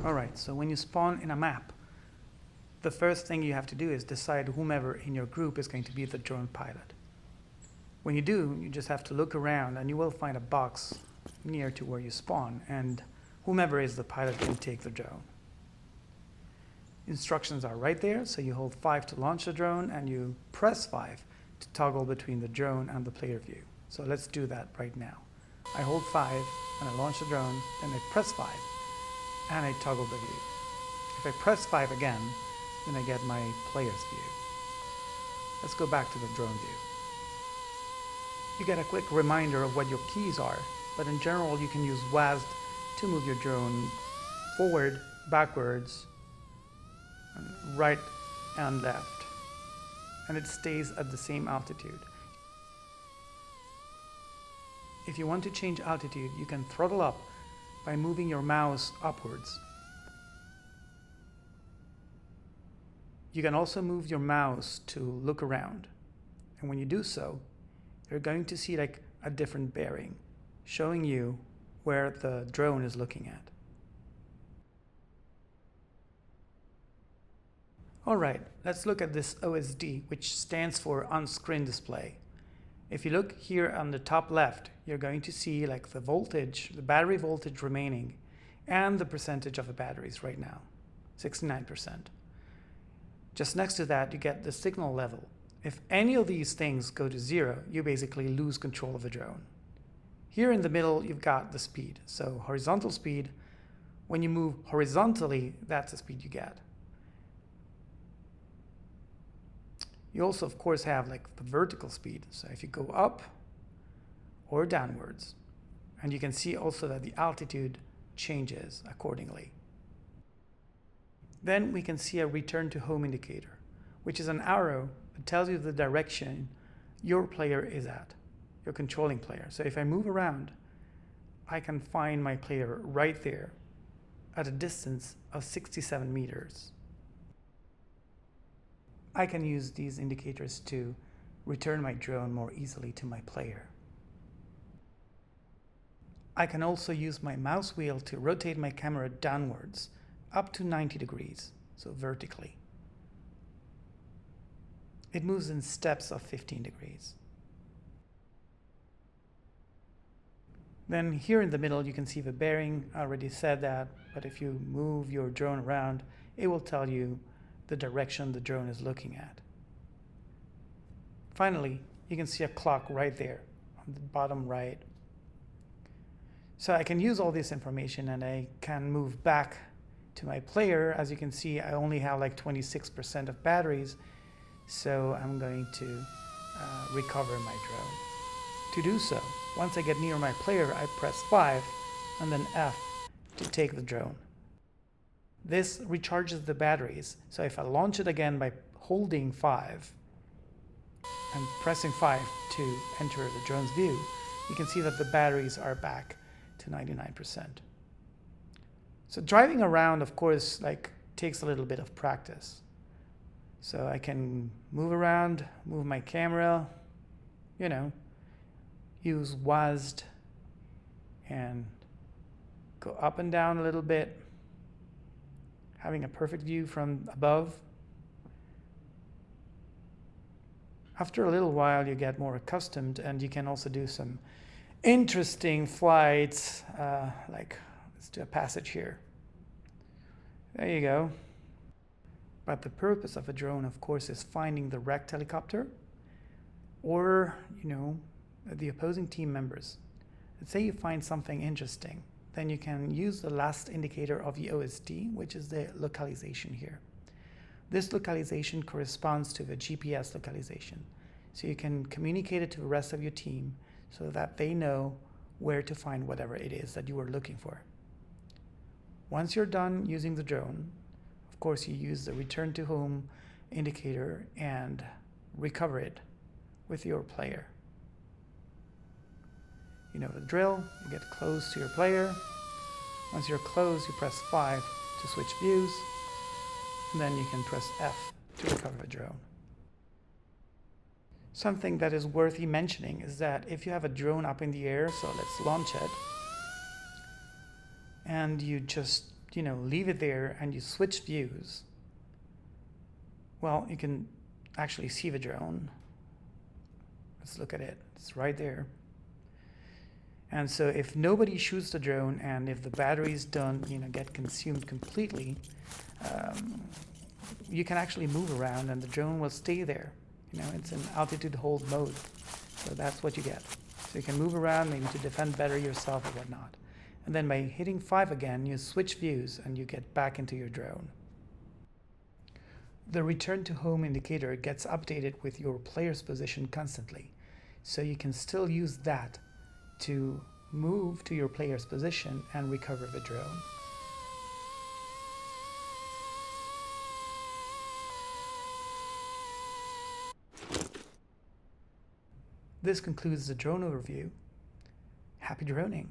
All right, so when you spawn in a map, the first thing you have to do is decide whomever in your group is going to be the drone pilot. When you do, you just have to look around and you will find a box near to where you spawn, and whomever is the pilot can take the drone. Instructions are right there, so you hold 5 to launch the drone and you press 5 to toggle between the drone and the player view. So let's do that right now. I hold 5 and I launch the drone, then I press 5 and I toggle the view. If I press 5 again, then I get my player's view. Let's go back to the drone view. You get a quick reminder of what your keys are, but in general you can use WASD to move your drone forward, backwards, right and left, and it stays at the same altitude. If you want to change altitude, you can throttle up by moving your mouse upwards. You can also move your mouse to look around, and when you do so, you're going to see like a different bearing showing you where the drone is looking at. All right, let's look at this OSD, which stands for on-screen display. If you look here on the top left, you're going to see like the voltage, the battery voltage remaining, and the percentage of the batteries right now, 69%. Just next to that, you get the signal level. If any of these things go to 0, you basically lose control of the drone. Here in the middle, you've got the speed. So horizontal speed, when you move horizontally, that's the speed you get. You also, of course, have like the vertical speed. So if you go up or downwards, and you can see also that the altitude changes accordingly. Then we can see a return to home indicator, which is an arrow that tells you the direction your player is at, your controlling player. So if I move around, I can find my player right there at a distance of 67 meters. I can use these indicators to return my drone more easily to my player. I can also use my mouse wheel to rotate my camera downwards up to 90 degrees, so vertically. It moves in steps of 15 degrees. Then here in the middle, you can see the bearing. I already said that, but if you move your drone around, it will tell you the direction the drone is looking at. Finally, you can see a clock right there on the bottom right. So I can use all this information and I can move back to my player. As you can see, I only have like 26% of batteries, so I'm going to recover my drone. To do so, once I get near my player, I press 5 and then F to take the drone. This recharges the batteries, so if I launch it again by holding 5 and pressing 5 to enter the drone's view, you can see that the batteries are back to 99%. So driving around, of course, like takes a little bit of practice. So I can move around, move my camera, use WASD and go up and down a little bit, having a perfect view from above. After a little while, you get more accustomed, and you can also do some interesting flights, like let's do a passage here. There you go. But the purpose of a drone, of course, is finding the wrecked helicopter or, the opposing team members. Let's say you find something interesting. Then you can use the last indicator of the OSD, which is the localization here. This localization corresponds to the GPS localization. So you can communicate it to the rest of your team so that they know where to find whatever it is that you are looking for. Once you're done using the drone, of course, you use the return to home indicator and recover it with your player. You know the drill, you get close to your player. Once you're close, you press 5 to switch views, and then you can press F to recover the drone. Something that is worthy mentioning is that if you have a drone up in the air, so let's launch it, and you just leave it there and you switch views, well, you can actually see the drone. Let's look at it. It's right there. And so if nobody shoots the drone and if the batteries don't, get consumed completely, you can actually move around and the drone will stay there. It's in altitude hold mode. So that's what you get. So you can move around maybe to defend better yourself or whatnot. And then by hitting 5 again, you switch views and you get back into your drone. The return to home indicator gets updated with your player's position constantly. So you can still use that to move to your player's position and recover the drone. This concludes the drone overview. Happy droning!